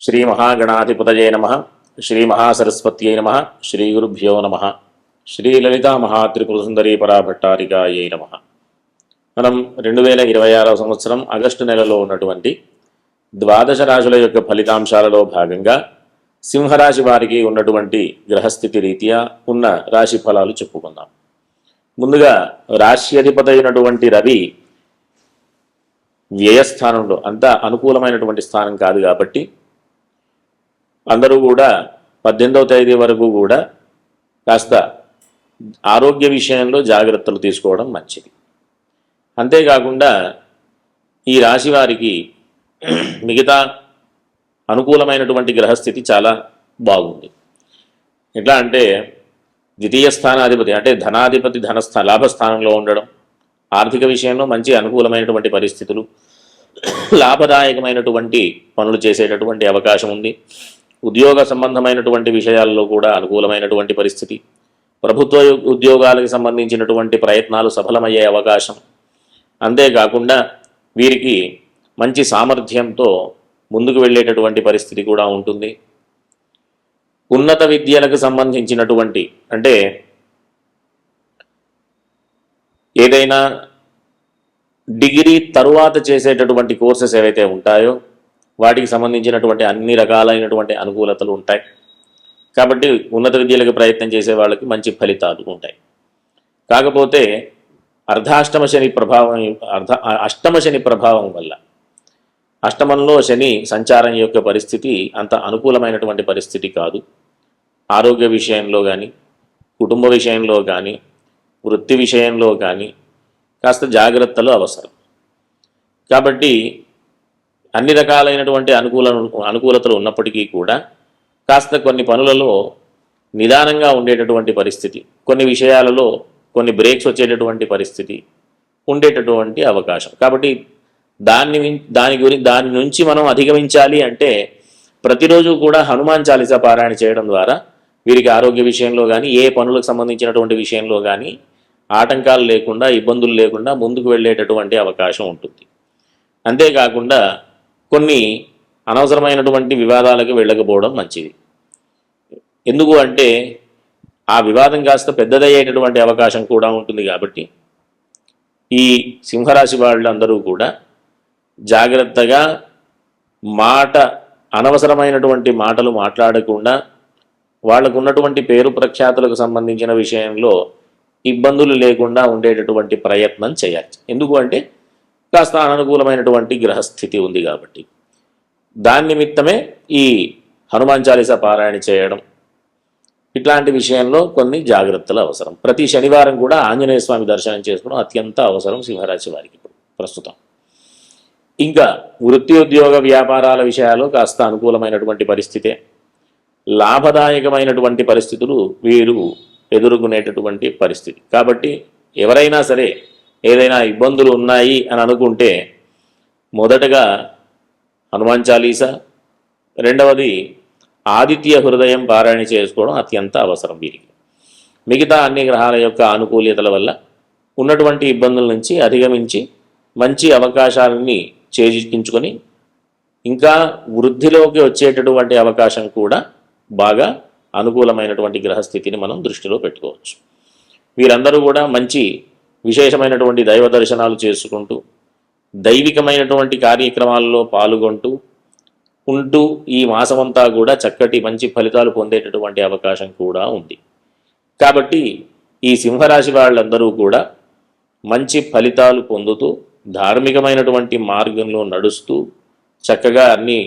శ్రీ మహాగణాధిపతయే నమః. శ్రీ మహాసరస్వత్యై నమః. శ్రీ గురుభ్యో నమః. శ్రీ లలితా మహాత్రిపురసుందరీ పరాభట్టారికాయై నమః. మనం 2026వ సంవత్సరం ఆగస్టు నెలలో ఉన్నటువంటి ద్వాదశ రాశుల యొక్క ఫలితాంశాలలో భాగంగా సింహరాశి వారికి ఉన్నటువంటి గ్రహస్థితి రీత్యా ఉన్న రాశి ఫలాలు చెప్పుకుందాం. ముందుగా రాశి అధిపతి అయినటువంటి రవి వ్యయస్థానంలో, అంత అనుకూలమైనటువంటి స్థానం కాదు కాబట్టి అందరూ కూడా 18వ తేదీ వరకు కూడా కాస్త ఆరోగ్య విషయంలో జాగ్రత్తలు తీసుకోవడం మంచిది. అంతేకాకుండా ఈ రాశి వారికి మిగతా అనుకూలమైనటువంటి గ్రహస్థితి చాలా బాగుంది. ఎట్లా అంటే ద్వితీయ స్థానాధిపతి అంటే ధనాధిపతి లాభస్థానంలో ఉండడం, ఆర్థిక విషయంలో మంచి అనుకూలమైనటువంటి పరిస్థితులు, లాభదాయకమైనటువంటి పనులు చేసేటటువంటి అవకాశం ఉంది. ఉద్యోగ సంబంధమైనటువంటి విషయాల్లో కూడా అనుకూలమైనటువంటి పరిస్థితి, ప్రభుత్వ ఉద్యోగాలకు సంబంధించినటువంటి ప్రయత్నాలు సఫలమయ్యే అవకాశం. అంతేకాకుండా వీరికి మంచి సామర్థ్యంతో ముందుకు వెళ్ళేటటువంటి పరిస్థితి కూడా ఉంటుంది. ఉన్నత విద్యలకు సంబంధించినటువంటి అంటే ఏదైనా డిగ్రీ తరువాత చేసేటటువంటి కోర్సెస్ ఏవైతే ఉంటాయో వాటికి సంబంధించినటువంటి అన్ని రకాలైనటువంటి అనుకూలతలు ఉంటాయి. కాబట్టి ఉన్నత విద్యలకు ప్రయత్నం చేసే వాళ్ళకి మంచి ఫలితాలు ఉంటాయి. కాకపోతే అష్టమ శని ప్రభావం వల్ల, అష్టమంలో శని సంచారం యొక్క పరిస్థితి అంత అనుకూలమైనటువంటి పరిస్థితి కాదు. ఆరోగ్య విషయంలో కానీ, కుటుంబ విషయంలో కానీ, వృత్తి విషయంలో కానీ కాస్త జాగ్రత్తలు అవసరం. కాబట్టి అన్ని రకాలైనటువంటి అనుకూలతలు ఉన్నప్పటికీ కూడా కాస్త కొన్ని పనులలో నిదానంగా ఉండేటటువంటి పరిస్థితి, కొన్ని విషయాలలో కొన్ని బ్రేక్స్ వచ్చేటటువంటి పరిస్థితి ఉండేటటువంటి అవకాశం. కాబట్టి దాని నుంచి మనం అధిగమించాలి అంటే ప్రతిరోజు కూడా హనుమాన్ చాలీసా పారాయణ చేయడం ద్వారా వీరికి ఆరోగ్య విషయంలో కానీ, ఏ పనులకు సంబంధించినటువంటి విషయంలో కానీ ఆటంకాలు లేకుండా, ఇబ్బందులు లేకుండా ముందుకు వెళ్ళేటటువంటి అవకాశం ఉంటుంది. అంతేకాకుండా కొన్ని అనవసరమైనటువంటి వివాదాలకు వెళ్ళకపోవడం మంచిది. ఎందుకు అంటే ఆ వివాదం కాస్త పెద్దదయ్యేటటువంటి అవకాశం కూడా ఉంటుంది. కాబట్టి ఈ సింహరాశి వాళ్ళందరూ కూడా జాగ్రత్తగా అనవసరమైనటువంటి మాటలు మాట్లాడకుండా వాళ్లకు ఉన్నటువంటి పేరు ప్రఖ్యాతులకు సంబంధించిన విషయంలో ఇబ్బందులు లేకుండా ఉండేటటువంటి ప్రయత్నం చేయాలి. ఎందుకు అంటే కాస్త అననుకూలమైనటువంటి గ్రహస్థితి ఉంది కాబట్టి దాని నిమిత్తమే ఈ హనుమాన్ చాలీసా పారాయణ చేయడం, ఇట్లాంటి విషయంలో కొన్ని జాగ్రత్తలు అవసరం. ప్రతి శనివారం కూడా ఆంజనేయ స్వామి దర్శనం చేసుకోవడం అత్యంత అవసరం సింహరాశి వారికి ఇప్పుడు ప్రస్తుతం. ఇంకా వృత్తి ఉద్యోగ వ్యాపారాల విషయాలు కాస్త అనుకూలమైనటువంటి పరిస్థితే, లాభదాయకమైనటువంటి పరిస్థితులు వీరు ఎదుర్కొనేటటువంటి పరిస్థితి. కాబట్టి ఎవరైనా సరే ఏదైనా ఇబ్బందులు ఉన్నాయి అని అనుకుంటే మొదటగా హనుమాన్ చాలీసా, రెండవది ఆదిత్య హృదయం పారాయణ చేసుకోవడం అత్యంత అవసరం వీరికి. మిగతా అన్ని గ్రహాల యొక్క అనుకూలతల వల్ల ఉన్నటువంటి ఇబ్బందుల నుంచి అధిగమించి మంచి అవకాశాలని చేజిక్కించుకొని ఇంకా వృద్ధిలోకి వచ్చేటటువంటి అవకాశం కూడా బాగా అనుకూలమైనటువంటి గ్రహస్థితిని మనం దృష్టిలో పెట్టుకోవచ్చు. వీరందరూ కూడా మంచి విశేషమైనటువంటి దైవ దర్శనాలు చేసుకుంటూ, దైవికమైనటువంటి కార్యక్రమాల్లో పాల్గొంటూ ఉంటూ ఈ మాసమంతా కూడా చక్కటి మంచి ఫలితాలు పొందేటటువంటి అవకాశం కూడా ఉంది. కాబట్టి ఈ సింహరాశి వాళ్ళందరూ కూడా మంచి ఫలితాలు పొందుతూ ధార్మికమైనటువంటి మార్గంలో నడుస్తూ చక్కగా అన్ని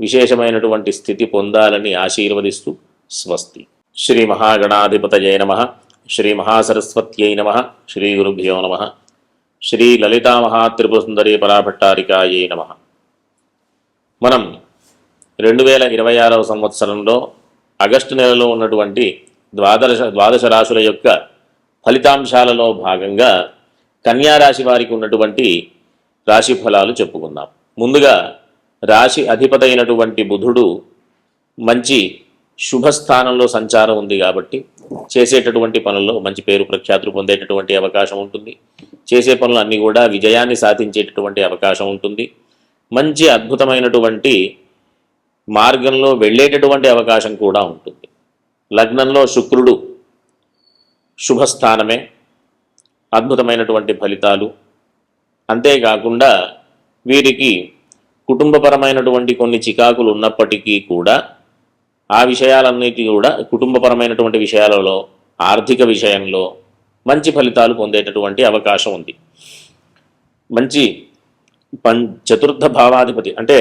విశేషమైనటువంటి స్థితి పొందాలని ఆశీర్వదిస్తూ స్వస్తి. శ్రీ మహాగణాధిపతయే నమః. శ్రీ మహాసరస్వత్యై నమః. శ్రీ గురుభ్యో నమః. శ్రీ లలితా మహాత్రిపురసుందరీ పరాభట్టారికాయై నమః. మనం 2026వ సంవత్సరంలో ఆగస్టు నెలలో ఉన్నటువంటి ద్వాదశ రాశుల యొక్క ఫలితాంశాలలో భాగంగా కన్యారాశి వారికి ఉన్నటువంటి రాశి ఫలాలు చెప్పుకుందాం. ముందుగా రాశి అధిపతి అయినటువంటి బుధుడు మంచి శుభస్థానంలో సంచారం ఉంది కాబట్టి చేసేటటువంటి పనుల్లో మంచి పేరు ప్రఖ్యాతులు పొందేటటువంటి అవకాశం ఉంటుంది. చేసే పనులు అన్నీ కూడా విజయాన్ని సాధించేటటువంటి అవకాశం ఉంటుంది. మంచి అద్భుతమైనటువంటి మార్గంలో వెళ్ళేటటువంటి అవకాశం కూడా ఉంటుంది. లగ్నంలో శుక్రుడు శుభస్థానమే, అద్భుతమైనటువంటి ఫలితాలు. అంతేకాకుండా వీరికి కుటుంబపరమైనటువంటి కొన్ని చికాకులు ఉన్నప్పటికీ కూడా ఆ విషయాలన్నిటి కూడా కుటుంబపరమైనటువంటి విషయాలలో, ఆర్థిక విషయంలో మంచి ఫలితాలు పొందేటటువంటి అవకాశం ఉంది. మంచి చతుర్థ భావాధిపతి అంటే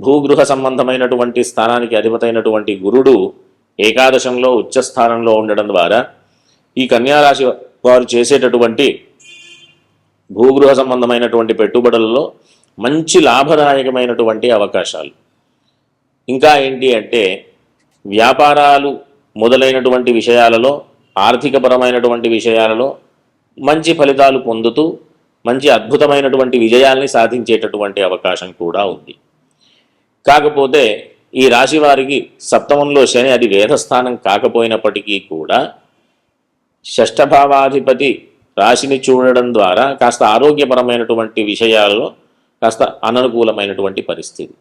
భూగృహ సంబంధమైనటువంటి స్థానానికి అధిపతైనటువంటి గురుడు ఏకాదశంలో ఉచ్చస్థానంలో ఉండడం ద్వారా ఈ కన్యారాశి వారు చేసేటటువంటి భూగృహ సంబంధమైనటువంటి పెట్టుబడులలో మంచి లాభదాయకమైనటువంటి అవకాశాలు. ఇంకా ఏంటి అంటే వ్యాపారాలు మొదలైనటువంటి విషయాలలో, ఆర్థికపరమైనటువంటి విషయాలలో మంచి ఫలితాలు పొందుతూ మంచి అద్భుతమైనటువంటి విజయాల్ని సాధించేటటువంటి అవకాశం కూడా ఉంది. కాకపోతే ఈ రాశి వారికి సప్తమంలో శని, అది వేధస్థానం కాకపోయినప్పటికీ కూడా షష్ఠభావాధిపతి రాశిని చూడడం ద్వారా కాస్త ఆరోగ్యపరమైనటువంటి విషయాలలో కాస్త అననుకూలమైనటువంటి పరిస్థితి.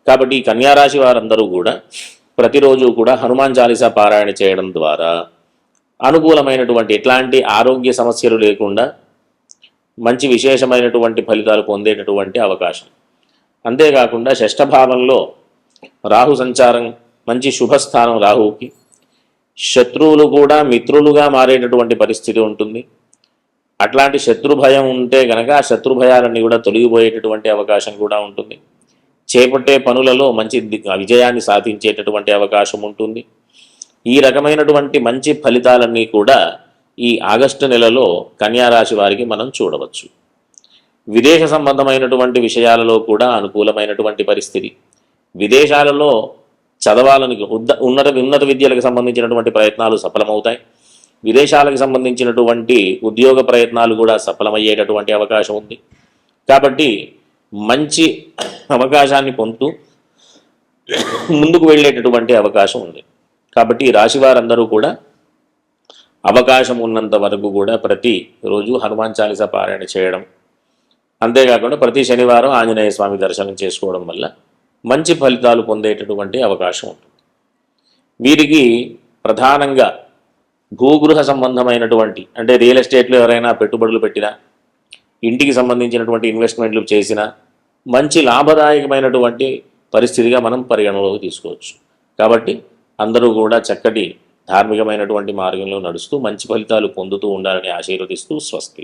కాబట్టి ఈ కన్యారాశి వారందరూ కూడా ప్రతిరోజు కూడా హనుమాన్ చాలీసా పారాయణ చేయడం ద్వారా అనుకూలమైనటువంటి ఎట్లాంటి ఆరోగ్య సమస్యలు లేకుండా మంచి విశేషమైనటువంటి ఫలితాలు పొందేటటువంటి అవకాశం. అంతేకాకుండా షష్ఠభావంలో రాహు సంచారం మంచి శుభస్థానం. రాహువుకి శత్రువులు కూడా మిత్రులుగా మారేటటువంటి పరిస్థితి ఉంటుంది. అట్లాంటి శత్రు భయం ఉంటే కనుక ఆ శత్రు భయాలన్నీ కూడా తొలగిపోయేటటువంటి అవకాశం కూడా ఉంటుంది. చేపట్టే పనులలో మంచి విజయాన్ని సాధించేటటువంటి అవకాశం ఉంటుంది. ఈ రకమైనటువంటి మంచి ఫలితాలన్నీ కూడా ఈ ఆగస్టు నెలలో కన్యారాశి వారికి మనం చూడవచ్చు. విదేశ సంబంధమైనటువంటి విషయాలలో కూడా అనుకూలమైనటువంటి పరిస్థితి. విదేశాలలో చదవాలని ఉన్నత విద్యలకు సంబంధించినటువంటి ప్రయత్నాలు సఫలమవుతాయి. విదేశాలకు సంబంధించినటువంటి ఉద్యోగ ప్రయత్నాలు కూడా సఫలమయ్యేటటువంటి అవకాశం ఉంది. కాబట్టి మంచి అవకాశాన్ని పొందుతూ ముందుకు వెళ్ళేటటువంటి అవకాశం ఉంది. కాబట్టి ఈ రాశి వారందరూ కూడా అవకాశం ఉన్నంత వరకు కూడా ప్రతిరోజు హనుమాన్ చాలీసా పారాయణ చేయడం, అంతేకాకుండా ప్రతి శనివారం ఆంజనేయ స్వామి దర్శనం చేసుకోవడం వల్ల మంచి ఫలితాలు పొందేటటువంటి అవకాశం ఉంటుంది. వీరికి ప్రధానంగా భూగృహ సంబంధమైనటువంటి అంటే రియల్ ఎస్టేట్లో ఎవరైనా పెట్టుబడులు పెట్టినా, ఇంటికి సంబంధించినటువంటి ఇన్వెస్ట్మెంట్లు చేసినా మంచి లాభదాయకమైనటువంటి పరిస్థితిగా మనం పరిగణలోకి తీసుకోవచ్చు. కాబట్టి అందరూ కూడా చక్కటి ధార్మికమైనటువంటి మార్గంలో నడుస్తూ మంచి ఫలితాలు పొందుతూ ఉండాలని ఆశీర్వదిస్తూ స్వస్తి.